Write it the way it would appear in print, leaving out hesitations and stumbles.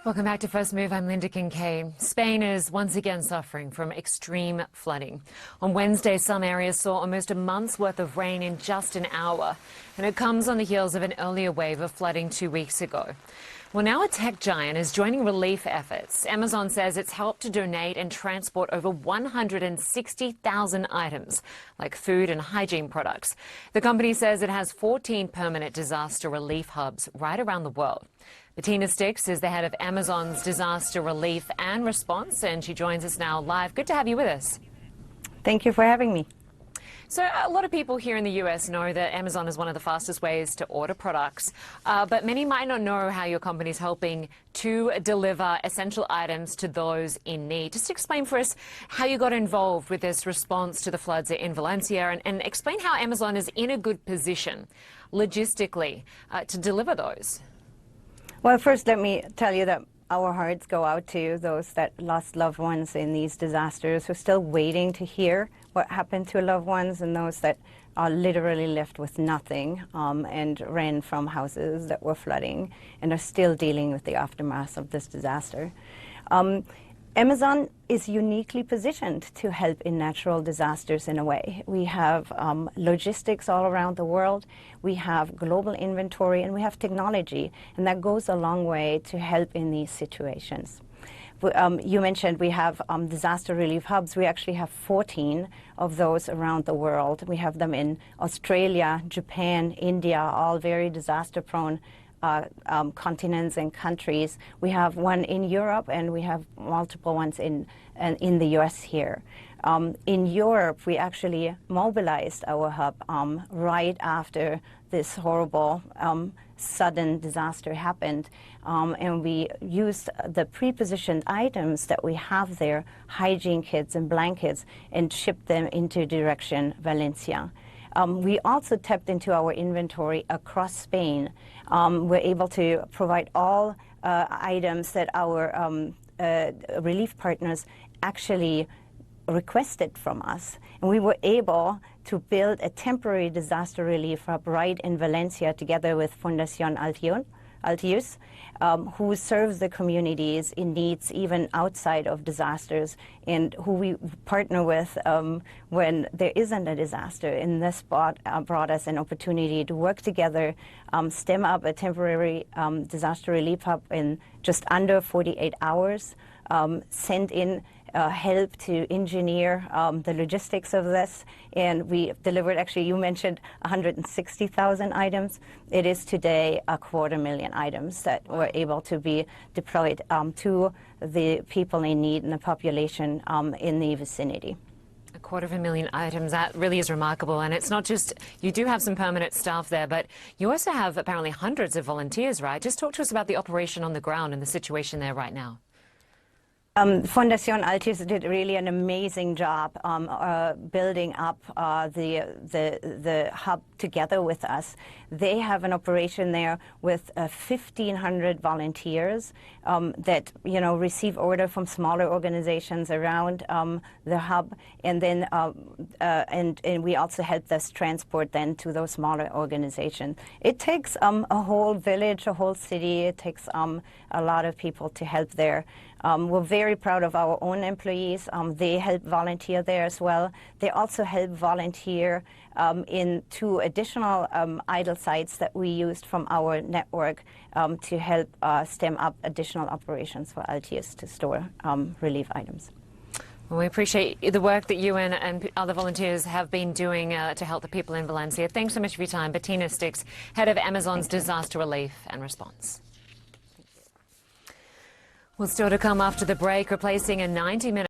Welcome back to First Move. I'm Linda Kincaid. Spain is once again suffering from extreme flooding. On Wednesday, some areas saw almost a month's worth of rain in just an hour, and it comes on the heels of an earlier wave of flooding 2 weeks ago. Well, now a tech giant is joining relief efforts. Amazon says it's helped to donate and transport over 160,000 items, like food and hygiene products. The company says it has 14 permanent disaster relief hubs right around the world. Bettina Stix is the head of Amazon's disaster relief and response, and she joins us now live. Good to have you with us. Thank you for having me. So a lot of people here in the US know that Amazon is one of the fastest ways to order products, but many might not know how your company is helping to deliver essential items to those in need. Just explain for us how you got involved with this response to the floods in Valencia, and explain how Amazon is in a good position logistically to deliver those. Well, first let me tell you that our hearts go out to those that lost loved ones in these disasters, who are still waiting to hear what happened to loved ones, and those that are literally left with nothing and ran from houses that were flooding and are still dealing with the aftermath of this disaster. Amazon is uniquely positioned to help in natural disasters in a way. We have logistics all around the world, we have global inventory, and we have technology, and that goes a long way to help in these situations. You mentioned we have disaster relief hubs. We actually have 14 of those around the world. We have them in Australia, Japan, India, all very disaster-prone continents and countries. We have one in Europe, and we have multiple ones in the US here. In Europe, we actually mobilized our hub right after this horrible sudden disaster happened, and we used the pre-positioned items that we have there, hygiene kits and blankets, and shipped them into direction Valencia. We also tapped into our inventory across Spain. We're able to provide all items that our relief partners actually requested from us. And we were able to build a temporary disaster relief hub right in Valencia together with Fundación Altius, who serves the communities in needs even outside of disasters, and who we partner with when there isn't a disaster. And this brought us an opportunity to work together, stem up a temporary disaster relief hub in just under 48 hours, send in help to engineer the logistics of this, and we delivered, actually you mentioned 160,000 items. It is today 250,000 items that were able to be deployed to the people in need and the population in the vicinity. 250,000 items, that really is remarkable. And it's not just, you do have some permanent staff there, but you also have apparently hundreds of volunteers, right? Just talk to us about the operation on the ground and the situation there right now. Fundación Altius did really an amazing job building up the hub together with us. They have an operation there with 1,500 volunteers that receive order from smaller organizations around the hub, and then and we also help us transport then to those smaller organizations. It takes a whole village, a whole city. It takes a lot of people to help there. We're very proud of our own employees. They help volunteer there as well. They also help volunteer in 2 additional idle sites that we used from our network to help stem up additional operations for Altius to store relief items. Well, we appreciate the work that you and other volunteers have been doing to help the people in Valencia. Thanks so much for your time. Bettina Stix, head of Amazon's disaster relief and response. Well, still to come after the break, replacing a 90-minute